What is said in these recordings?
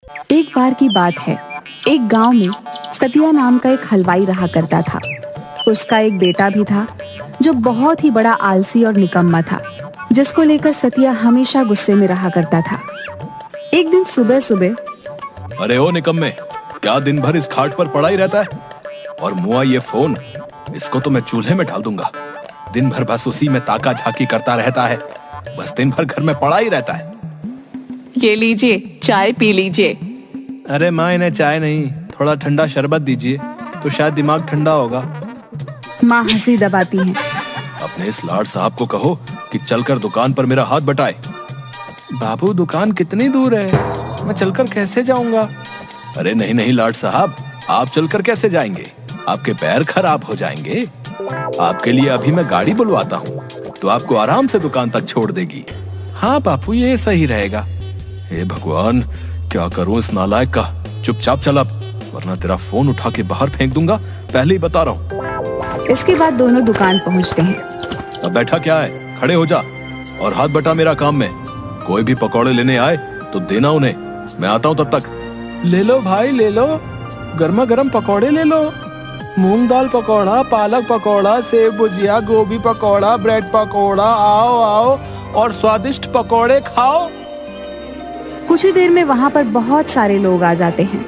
एक बार की बात है, एक गांव में सतिया नाम का एक हलवाई रहा करता था। उसका एक बेटा भी था जो बहुत ही बड़ा आलसी और निकम्मा था, जिसको लेकर सतिया हमेशा गुस्से में रहा करता था। एक दिन सुबह सुबह, अरे ओ निकम्मे, क्या दिन भर इस खाट पर पड़ा ही रहता है? और मुआ ये फोन, इसको तो मैं चूल्हे में डाल दूंगा। दिन भर बस उसी में ताका झाकी करता रहता है, बस दिन भर घर में पड़ा ही रहता है। ये लीजिए, चाय पी लीजिए। अरे माँ, इन्हें चाय नहीं, थोड़ा ठंडा शरबत दीजिए, तो शायद दिमाग ठंडा होगा। माँ हंसी दबाती हैं। अपने इस लाड साहब को कहो कि चलकर दुकान पर मेरा हाथ बटाए। बाबू, दुकान कितनी दूर है, मैं चलकर कैसे जाऊंगा? अरे नहीं नहीं लाड साहब, आप चलकर कैसे जाएंगे? आपके पैर खराब हो जाएंगे। आपके लिए अभी मैं गाड़ी बुलवाता हूँ, तो आपको आराम से दुकान तक छोड़ देगी। हाँ बापू, ये सही रहेगा। हे भगवान, क्या करूं इस नालायक का। चुपचाप चल अब, वरना तेरा फोन उठा के बाहर फेंक दूंगा, पहले ही बता रहा हूँ। इसके बाद दोनों दुकान पहुंचते हैं। अब बैठा क्या है, खड़े हो जा और हाथ बटा मेरा काम में। कोई भी पकौड़े लेने आए तो देना उन्हें, मैं आता हूँ तब तक। ले लो भाई, ले लो, गर्मा गर्म पकौड़े ले लो। मूंग दाल पकौड़ा, पालक पकौड़ा, सेव भुजिया, गोभी पकौड़ा, ब्रेड पकौड़ा, आओ आओ और स्वादिष्ट पकौड़े खाओ। कुछ ही देर में वहाँ पर बहुत सारे लोग आ जाते हैं।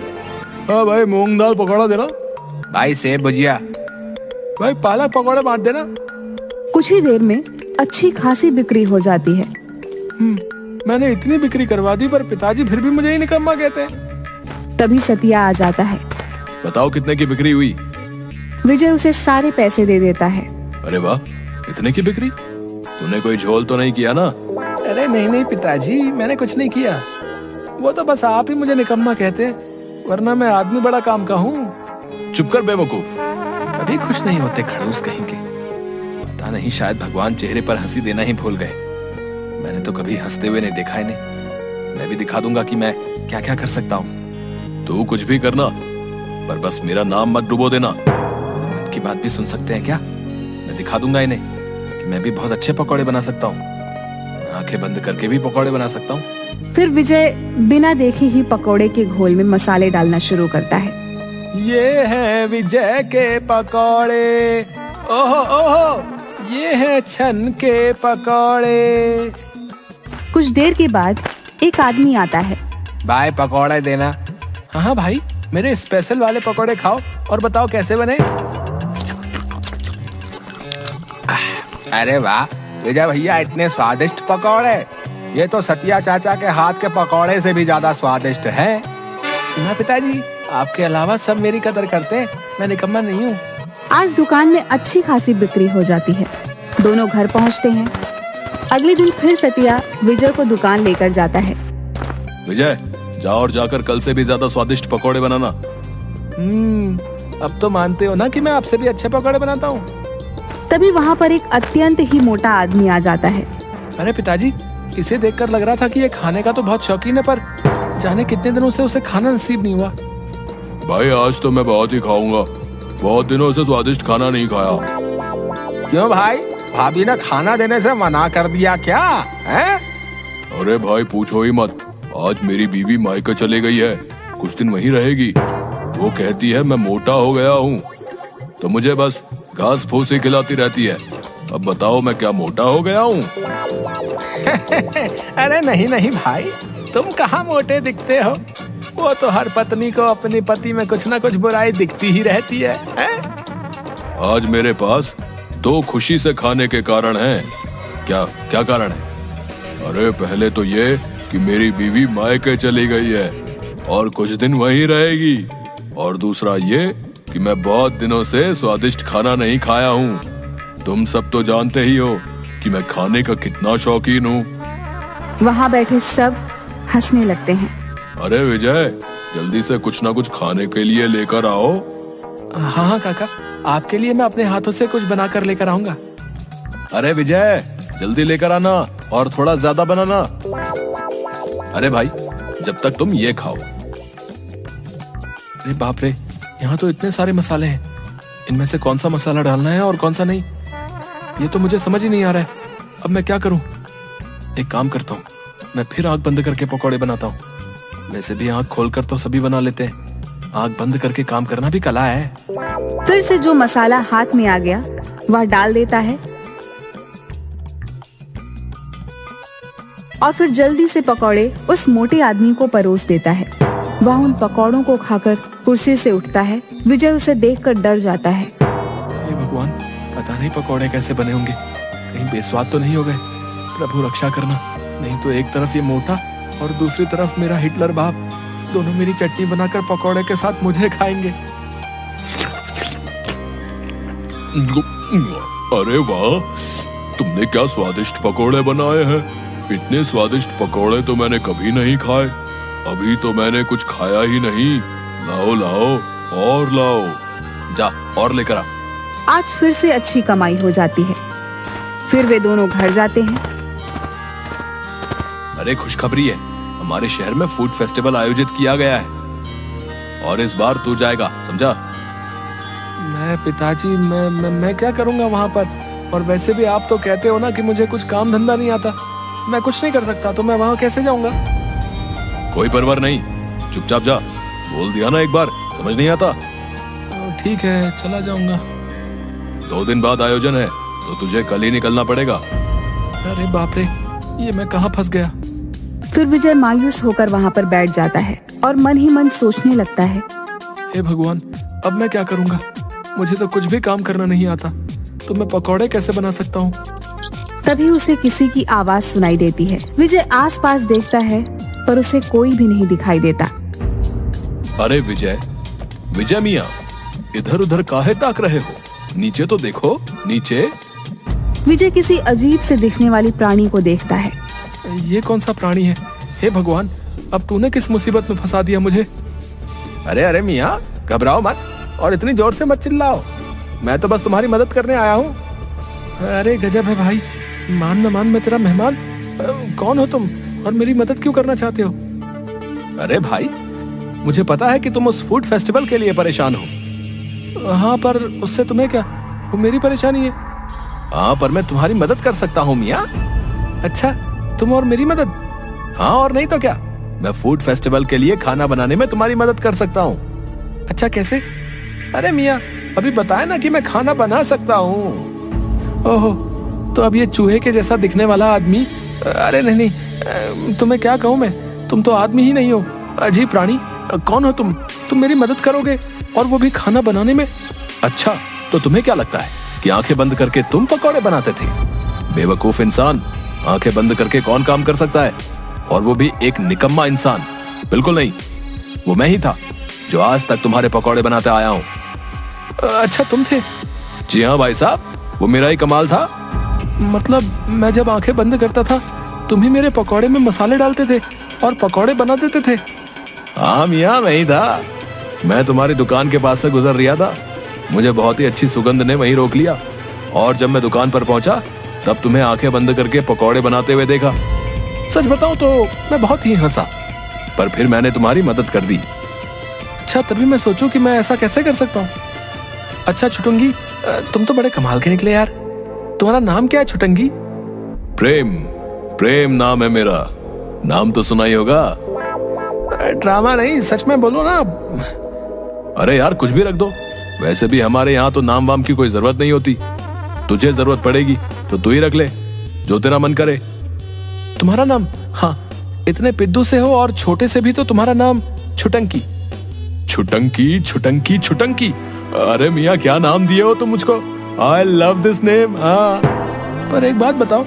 हाँ भाई, मूंग दाल पकौड़ा देना। भाई सेव भुजिया। भाई पालक पकौड़े बांट देना। कुछ ही देर में अच्छी खासी बिक्री हो जाती है। मैंने इतनी बिक्री करवा दी, पर पिताजी फिर भी मुझे ही निकम्मा कहते हैं। तभी सतिया आ जाता है। बताओ कितने की बिक्री हुई? विजय उसे सारे पैसे दे देता है। अरे वाह, इतने की बिक्री? तूने कोई झोल तो नहीं किया ना? अरे नहीं नहीं पिताजी, मैंने कुछ नहीं किया। वो तो बस आप ही मुझे निकम्मा कहते हैं, वरना मैं आदमी बड़ा काम का हूँ। चुप कर बेवकूफ, कभी खुश नहीं होते खड़ूस कहीं के। पता नहीं, शायद भगवान चेहरे पर हंसी देना ही भूल गए। मैंने तो कभी हंसते हुए नहीं देखा इन्हें। मैं भी दिखा दूंगा कि मैं क्या क्या कर सकता हूँ। तू कुछ भी करना, पर बस मेरा नाम मत डुबो देना। की बात भी सुन सकते हैं क्या? मैं दिखा दूंगा इन्हें कि मैं भी बहुत अच्छे पकौड़े बना सकता हूँ। आंखें बंद करके भी पकौड़े बना सकता हूँ। फिर विजय बिना देखे ही पकौड़े के घोल में मसाले डालना शुरू करता है। ये है विजय के पकौड़े, ओहो ओहो, ये है छन के पकौड़े। कुछ देर के बाद एक आदमी आता है। भाई पकौड़े देना। हाँ हाँ भाई, मेरे स्पेशल वाले पकौड़े खाओ और बताओ कैसे बने। अरे वाह विजय भैया, इतने स्वादिष्ट पकौड़े। ये तो सतिया चाचा के हाथ के पकौड़े से भी ज्यादा स्वादिष्ट है। सुना पिताजी, आपके अलावा सब मेरी कदर करते हैं, मैं निकम्मा नहीं हूँ। आज दुकान में अच्छी खासी बिक्री हो जाती है। दोनों घर पहुँचते हैं। अगले दिन फिर सतिया विजय को दुकान लेकर जाता है। विजय, जाओ और जाकर कल से भी ज्यादा स्वादिष्ट पकौड़े बनाना। अब तो मानते हो ना कि मैं आपसे भी अच्छे पकौड़े बनाता हूँ। तभी वहाँ पर एक अत्यंत ही मोटा आदमी आ जाता है। अरे पिताजी, इसे देखकर लग रहा था कि ये खाने का तो बहुत शौकीन है, पर जाने कितने दिनों से उसे खाना नसीब नहीं हुआ। भाई आज तो मैं बहुत ही खाऊंगा, बहुत दिनों से स्वादिष्ट खाना नहीं खाया। क्यों भाई, भाभी ने खाना देने से मना कर दिया क्या है? अरे भाई पूछो ही मत, आज मेरी बीवी मायके चले गई है, कुछ दिन वहीं रहेगी। वो कहती है मैं मोटा हो गया हूँ, तो मुझे बस घास फूस ही खिलाती रहती है। अब बताओ मैं क्या मोटा हो गया हूँ? अरे नहीं नहीं भाई, तुम कहाँ मोटे दिखते हो। वो तो हर पत्नी को अपने पति में कुछ ना कुछ बुराई दिखती ही रहती है, आज मेरे पास 2 खुशी से खाने के कारण हैं। क्या क्या कारण है? अरे पहले तो ये कि मेरी बीवी मायके चली गई है और कुछ दिन वहीं रहेगी, और दूसरा ये कि मैं बहुत दिनों से स्वादिष्ट खाना नहीं खाया हूँ। तुम सब तो जानते ही हो कि मैं खाने का कितना शौकीन हूँ। वहाँ बैठे सब हंसने लगते हैं। अरे विजय, जल्दी से कुछ ना कुछ खाने के लिए लेकर आओ। हाँ हाँ काका, आपके लिए मैं अपने हाथों से कुछ बना कर लेकर आऊंगा। अरे विजय, जल्दी लेकर आना और थोड़ा ज्यादा बनाना। अरे भाई, जब तक तुम ये खाओ। अरे बाप रे, यहाँ तो इतने सारे मसाले हैं, इनमें से कौन सा मसाला डालना है और कौन सा नहीं, ये तो मुझे समझ ही नहीं आ रहा है। अब मैं क्या करूं? एक काम करता हूँ, मैं फिर आंख बंद करके पकौड़े बनाता हूँ। वैसे भी आंख खोलकर तो सभी बना लेते हैं, आंख बंद करके काम करना भी कला है। फिर से जो मसाला हाथ में आ गया वह डाल देता है और फिर जल्दी से पकौड़े उस मोटे आदमी को परोस देता है। वह उन पकौड़ों को खाकर कुर्सी से उठता है। विजय उसे देखकर डर जाता है। हे भगवान, पता नहीं पकौड़े कैसे बने होंगे, कहीं बेस्वाद तो नहीं हो गए। प्रभु रक्षा करना, नहीं तो एक तरफ ये मोटा और दूसरी तरफ मेरा हिटलर बाप, दोनों मेरी चटनी बनाकर पकौड़े के साथ मुझे खाएंगे। अरे वाह, तुमने क्या स्वादिष्ट पकोड़े बनाए हैं। इतने स्वादिष्ट पकोड़े तो मैंने कभी नहीं खाए। अभी तो मैंने कुछ खाया ही नहीं। लाओ लाओ और लाओ। जा और लेकर आ। आज फिर से अच्छी कमाई हो जाती है। फिर वे दोनों घर जाते हैं। अरे खुशखबरी है, हमारे शहर में फूड फेस्टिवल आयोजित किया गया है और इस बार तू जाएगा, समझा? मैं पिताजी, मैं क्या करूंगा वहां पर? और वैसे भी आप तो कहते हो ना कि मुझे कुछ काम धंधा नहीं आता, मैं कुछ नहीं कर सकता, तो मैं वहां कैसे जाऊंगा? कोई परवाह नहीं, चुपचाप जा। बोल दिया ना एक बार, समझ नहीं आता? ठीक है, चला जाऊंगा। 2 दिन बाद आयोजन है, तो तुझे कल ही निकलना पड़ेगा। अरे बाप रे, ये मैं कहाँ फंस गया। फिर विजय मायूस होकर वहाँ पर बैठ जाता है और मन ही मन सोचने लगता है, हे भगवान, अब मैं क्या करूंगा? मुझे तो कुछ भी काम करना नहीं आता, तो मैं पकौड़े कैसे बना सकता हूँ? तभी उसे किसी की आवाज सुनाई देती है। विजय आसपास देखता है पर उसे कोई भी नहीं दिखाई देता। अरे विजय, विजय मियाँ, इधर उधर काहे ताक रहे हो? नीचे तो देखो, नीचे। विजय किसी अजीब से दिखने वाली प्राणी को देखता है। ये कौन सा प्राणी है? हे भगवान, अब तूने किस मुसीबत में फंसा दिया मुझे? अरे अरे मियाँ, घबराओ मत और इतनी जोर से मत चिल्लाओ, मैं तो बस तुम्हारी मदद करने आया हूँ। अरे गजब है भाई, मान न मान मैं तेरा मेहमान। कौन हो तुम और मेरी मदद क्यों करना चाहते हो? अरे भाई, मुझे पता है कि तुम उस फूड फेस्टिवल के लिए परेशान हो। हाँ, पर उससे तुम्हें क्या? वो मेरी परेशानी है। हाँ, पर मैं तुम्हारी मदद कर सकता हूँ मियाँ। अच्छा, तुम और मेरी मदद? हाँ, और नहीं तो क्या, मैं फूड फेस्टिवल के लिए खाना बनाने में तुम्हारी मदद कर सकता हूँ। अच्छा, कैसे? अरे मियाँ, अभी बताया ना कि मैं खाना बना सकता हूँ। ओहो, तो अब ये चूहे के जैसा दिखने वाला आदमी, अरे नहीं नहीं, तुम्हें क्या कहूँ मैं, तुम तो आदमी ही नहीं हो, अजीब प्राणी। कौन हो तुम मेरी मदद करोगे और वो भी खाना बनाने में? अच्छा, तो तुम्हें क्या लगता है कि आंखें बंद करके तुम पकौड़े बनाते थे? बेवकूफ इंसान, आंखें बंद करके कौन काम कर सकता है, और वो भी एक निकम्मा इंसान? बिल्कुल नहीं, वो मैं ही था जो आज तक तुम्हारे पकौड़े बनाते आया हूँ। अच्छा, तुम थे? जी हाँ भाई साहब, वो मेरा ही कमाल था। मतलब मैं जब आंखें बंद करता था तुम ही मेरे पकौड़े में मसाले डालते थे और पकौड़े बना देते थे? हाँ मियाँ, मैं ही था। मैं तुम्हारी दुकान के पास से गुजर रहा था, मुझे बहुत ही अच्छी सुगंध ने वहीं रोक लिया, और जब मैं दुकान पर पहुंचा तब तुम्हें आंखें बंद करके पकौड़े बनाते हुए देखा। सच बताऊं तो मैं बहुत ही हंसा, पर फिर मैंने तुम्हारी मदद कर दी। अच्छा, तभी मैं सोचूं कि मैं ऐसा कैसे कर सकता हूँ। अच्छा छुटुंगी, तुम तो बड़े कमाल के निकले यार। तुम्हारा नाम क्या है छुटंगी? प्रेम नाम है मेरा। नाम तो सुना ही होगा। ड्रामा नहीं, सच में बोलो ना। अरे यार, कुछ भी रख दो, वैसे भी हमारे यहाँ तो नाम वाम की कोई जरूरत नहीं होती। तुझे जरूरत पड़ेगी तो तू ही रख ले, जो तेरा मन करे। तुम्हारा नाम? हाँ, इतने पिद्दू से हो और छोटे से भी तो तुम्हारा नाम छुटंकी। छुटंकी छुटंकी छुटंकी, अरे मियाँ क्या नाम दिए हो तुम मुझको। I love this name. हाँ, पर एक बात बताओ,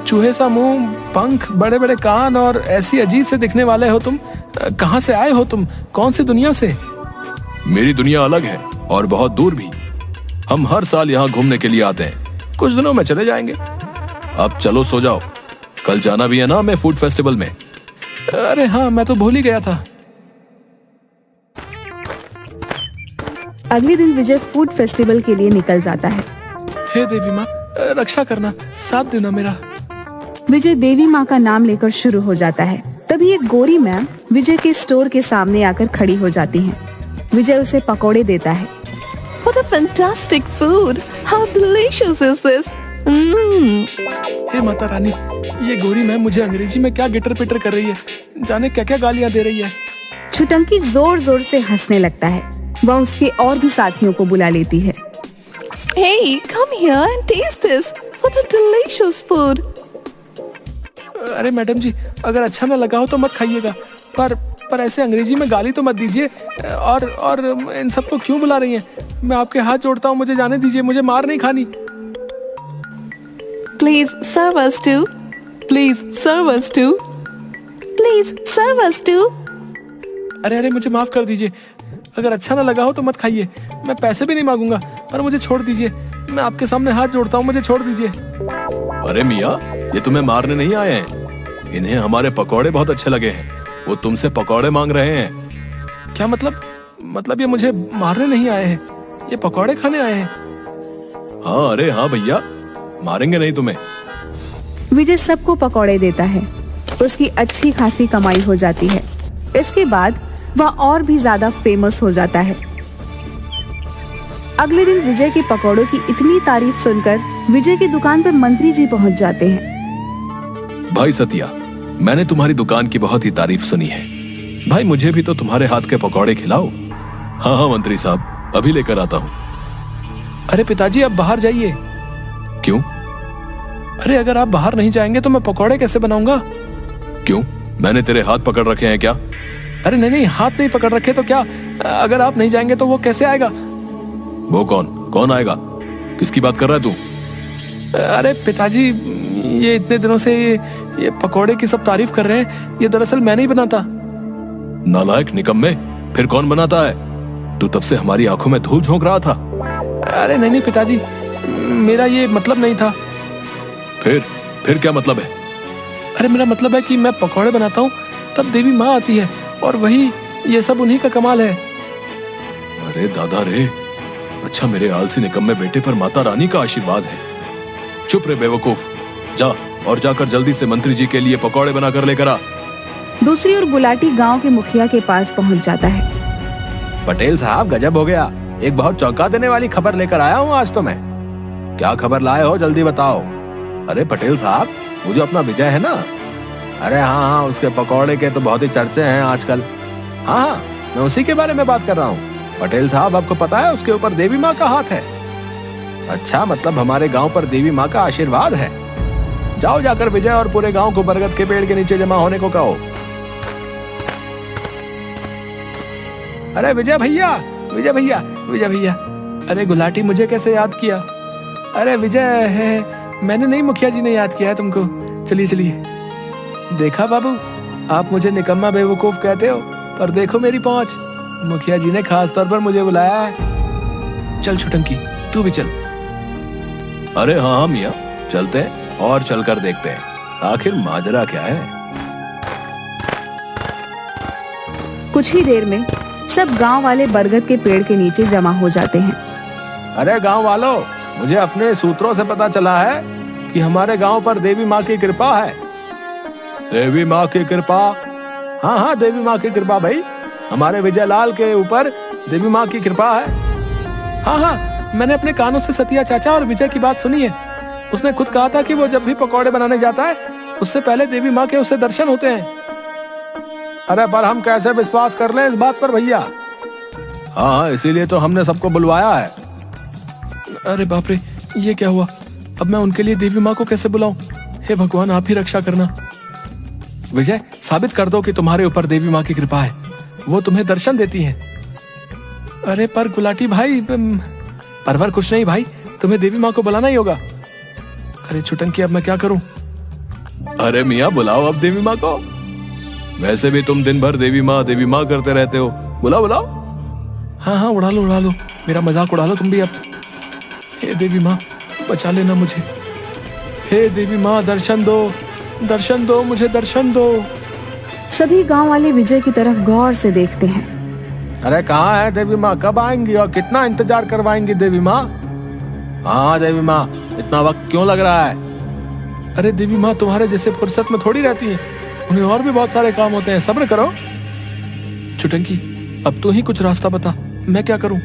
चूहे सा मुंह, पंख, बड़े बड़े कान और ऐसी अजीब से दिखने वाले हो तुम, कहाँ से आए हो तुम? कौन सी दुनिया से? मेरी दुनिया अलग है और बहुत दूर भी। हम हर साल यहाँ घूमने के लिए आते हैं, कुछ दिनों में चले जाएंगे। अब चलो सो जाओ, कल जाना भी है ना हमें फूड फेस्टिवल में। अरे हाँ, मैं तो भूल ही गया था। अगले दिन विजय फूड फेस्टिवल के लिए निकल जाता है। हे देवी माँ, रक्षा करना, साथ देना मेरा। विजय देवी माँ का नाम लेकर शुरू हो जाता है। तभी एक गोरी मैम विजय के स्टोर के सामने आकर खड़ी हो जाती हैं। विजय उसे पकौड़े देता है। What a fantastic food! How delicious is this? हे माता रानी, ये गोरी मैम मुझे अंग्रेजी में क्या गिटर पिटर कर रही है, जाने क्या क्या गालियाँ दे रही है। छुटंकी जोर जोर से हंसने लगता है। वह उसके और भी साथियों को बुला लेती है। Hey, come here and taste this. What a delicious food. अरे मैडम जी, अगर अच्छा ना लगा हो तो मत खाइएगा, पर ऐसे अंग्रेजी में गाली तो मत दीजिए। और इन सबको क्यों बुला रही हैं? मैं आपके हाथ जोड़ता हूँ, मुझे जाने दीजिए, मुझे मार नहीं खानी। Please serve us too. Please serve us too. Please serve us too. अरे मुझे माफ कर दीजिए, अगर अच्छा ना लगा हो तो मत खाइए। मैं पैसे भी नहीं मांगूंगा, पर मुझे छोड़ दीजिए। मैं आपके सामने हाथ जोड़ता हूँ, मुझे छोड़ दीजिए। अरे मियाँ, ये तुम्हें मारने नहीं आए हैं। इन्हें हमारे पकौड़े बहुत अच्छे लगे हैं, वो तुमसे पकौड़े मांग रहे हैं। क्या मतलब ये मुझे मारने नहीं आए हैं, ये पकौड़े खाने आए हैं। हाँ, अरे हाँ भैया, मारेंगे नहीं तुम्हें। विजय सबको पकौड़े देता है। उसकी अच्छी खासी कमाई हो जाती है। इसके बाद वह और भी ज्यादा फेमस हो जाता है। अगले दिन विजय के पकौड़ों की इतनी तारीफ सुनकर विजय की दुकान पर मंत्री जी पहुंच जाते हैं। भाई सतिया, मैंने तुम्हारी दुकान की बहुत ही तारीफ सुनी है। भाई मुझे भी तो तुम्हारे हाथ के पकौड़े खिलाओ। हाँ मंत्री साहब, अभी लेकर आता हूँ। अरे पिताजी, आप बाहर जाइए। क्यों? अरे अगर आप बाहर नहीं जाएंगे तो मैं पकौड़े कैसे बनाऊंगा? क्यों, मैंने तेरे हाथ पकड़ रखे हैं क्या? अरे नहीं, हाथ नहीं पकड़ रखे तो क्या? अगर आप नहीं जाएंगे तो वो कैसे आएगा? वो कौन आएगा? किसकी बात कर रहा है तू? अरे पिताजी, ये इतने दिनों से ये पकौड़े की सब तारीफ कर रहे हैं, ये दरअसल मैं नहीं बनाता। नालायक निकम्मे, फिर कौन बनाता है? तू तब से हमारी आंखों में धूल झोंक रहा था। अरे नहीं पिताजी, मेरा ये मतलब नहीं था। फिर क्या मतलब है? अरे मेरा मतलब है कि मैं पकौड़े बनाता हूँ तब देवी माँ आती है, और वही ये सब उन्हीं का कमाल है। अरे दादा रे, अच्छा मेरे आलसी निकम्मे बेटे पर माता रानी का आशीर्वाद है। चुप रे बेवकूफ, जा और जाकर जल्दी से मंत्री जी के लिए पकौड़े बनाकर लेकर आ। दूसरी ओर गुलाटी गांव के मुखिया के पास पहुंच जाता है। पटेल साहब, गजब हो गया, एक बहुत चौंका देने वाली खबर लेकर आया हूँ आज तो मैं। क्या खबर लाए हो, जल्दी बताओ। अरे पटेल साहब, वो जो अपना विजय है ना, अरे हाँ, उसके पकौड़े के तो बहुत ही चर्चे हैं आजकल। हाँ, मैं उसी के बारे में बात कर रहा हूँ। पटेल साहब, आपको पता है उसके ऊपर देवी माँ का हाथ है। अच्छा, मतलब हमारे गांव पर देवी माँ का आशीर्वाद है। जाओ, जाकर विजय और पूरे गांव को बरगद के पेड़ के नीचे जमा होने को कहो। अरे विजय भैया, विजय भैया, विजय भैया। अरे गुलाटी, मुझे कैसे याद किया? अरे विजय है, मैंने नहीं, मुखिया जी ने याद किया है तुमको। चलिए चलिए। देखा बाबू, आप मुझे निकम्मा बेवकूफ कहते हो, पर देखो मेरी पहुंच। मुखिया जी ने खास तौर पर मुझे बुलाया है। चल छुटंकी, तू भी चल। अरे हाँ मियाँ, चलते हैं और चलकर देखते हैं आखिर माजरा क्या है। कुछ ही देर में सब गांव वाले बरगद के पेड़ के नीचे जमा हो जाते हैं। अरे गांव वालों, मुझे अपने सूत्रों से पता चला है कि हमारे गांव पर देवी माँ की कृपा है। देवी माँ की कृपा? हाँ, देवी माँ की कृपा भाई, हमारे विजय लाल के ऊपर देवी माँ की कृपा है। हाँ, मैंने अपने कानों से सतिया चाचा और विजय की बात सुनी है। उसने खुद कहा था कि वो जब भी पकौड़े बनाने जाता है, उससे पहले देवी माँ के उससे दर्शन होते हैं। अरे पर हम कैसे विश्वास कर लें इस बात पर भैया? हाँ, इसीलिए तो हमने सबको बुलवाया है। अरे बाप रे, ये क्या हुआ? अब मैं उनके लिए देवी माँ को कैसे बुलाऊं? हे भगवान, आप ही रक्षा करना। विजय, साबित कर दो कि तुम्हारे ऊपर देवी माँ की कृपा है, वो तुम्हें दर्शन देती हैं। अरे पर गुलाटी भाई, परवर कुछ नहीं भाई, तुम्हें देवी माँ को बुलाना ही होगा। अरे छुटंकी, अब मैं क्या करूं? अरे मियाँ, बुलाओ अब देवी माँ को। वैसे भी तुम दिन भर देवी माँ करते रहते हो, बुलाओ। हाँ, उड़ा लो, मेरा मजाक उड़ा लो तुम भी अब। हे देवी माँ, बचा लेना मुझे। हे देवी माँ, दर्शन दो, मुझे दर्शन दो। सभी गांव वाले विजय की तरफ गौर से देखते हैं। अरे कहाँ है देवी माँ, कब आएंगी और कितना इंतजार करवाएंगी देवी माँ? हाँ देवी माँ, इतना वक्त क्यों लग रहा है? अरे देवी माँ तुम्हारे जैसे फुर्सत में थोड़ी रहती हैं, उन्हें और भी बहुत सारे काम होते हैं, सब्र करो। छुटंकी, अब तू ही कुछ रास्ता बता, मैं क्या करूं?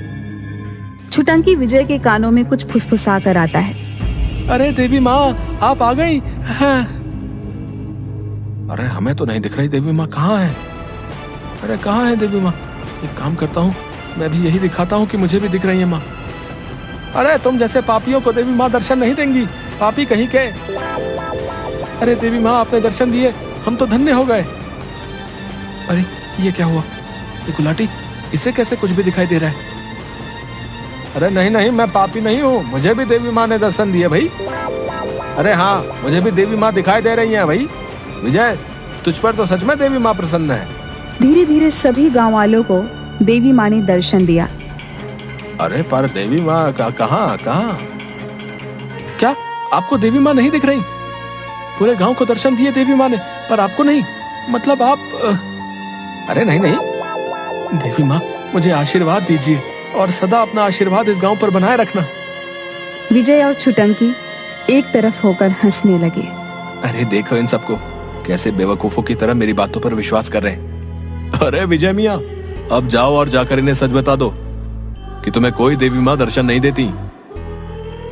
छुटंकी विजय के कानों में कुछ फुसफुसा कर आता है। अरे देवी माँ, आप आ गई हैं? अरे हमें तो नहीं दिख रही देवी माँ, कहाँ है? अरे कहाँ है देवी माँ? एक काम करता हूँ, मैं भी यही दिखाता हूँ कि मुझे भी दिख रही है माँ। अरे तुम जैसे पापियों को देवी माँ दर्शन नहीं देंगी, पापी कहीं के। अरे देवी माँ आपने दर्शन दिए, हम तो धन्य हो गए। अरे ये क्या हुआ? ये गुलाटी, इसे कैसे कुछ भी दिखाई दे रहा है? अरे नहीं नहीं, मैं पापी नहीं हूँ, मुझे भी देवी माँ ने दर्शन दिए भाई। अरे हाँ, मुझे भी देवी माँ दिखाई दे रही है भाई। विजय, तुझ पर तो सच में देवी माँ प्रसन्न है। धीरे धीरे सभी गांव वालों को देवी माँ ने दर्शन दिया। अरे पर देवी माँ कहाँ? क्या आपको देवी माँ नहीं दिख रही? पूरे गांव को दर्शन दिए देवी माँ ने, पर आपको नहीं? मतलब आप अरे नहीं नहीं, देवी माँ मुझे आशीर्वाद दीजिए और सदा अपना आशीर्वाद इस गांव पर बनाए रखना। विजय और छुटंकी एक तरफ होकर हंसने लगे। अरे देखो इन सबको, कैसे बेवकूफों की तरह मेरी बातों पर विश्वास कर रहे हैं। अरे विजय मियाँ, अब जाओ और जाकर इन्हें सच बता दो कि तुम्हें कोई देवी माँ दर्शन नहीं देती।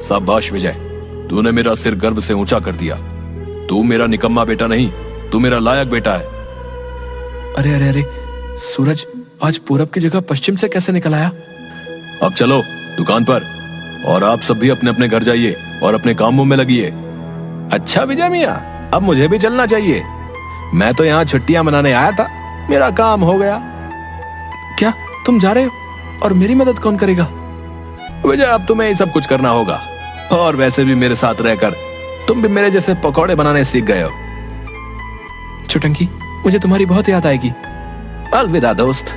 शाबाश विजय, तूने मेरा सिर गर्व से ऊंचा कर दिया। तू मेरा निकम्मा बेटा नहीं, तू मेरा लायक बेटा है। अरे अरे अरे, सूरज आज पूरब की जगह पश्चिम से कैसे निकल आया? अब चलो दुकान पर, और आप सब भी अपने अपने घर जाइए और अपने कामों में लगिए। अच्छा विजय मियाँ, अब मुझे भी चलना चाहिए। मैं तो यहाँ छुट्टियां मनाने आया था, मेरा काम हो गया। क्या तुम जा रहे हो? और मेरी मदद कौन करेगा? विजय, अब तुम्हें ही सब कुछ करना होगा, और वैसे भी मेरे साथ रहकर तुम भी मेरे जैसे पकौड़े बनाने सीख गए हो। छुटंकी, मुझे तुम्हारी बहुत याद आएगी। अलविदा दोस्त।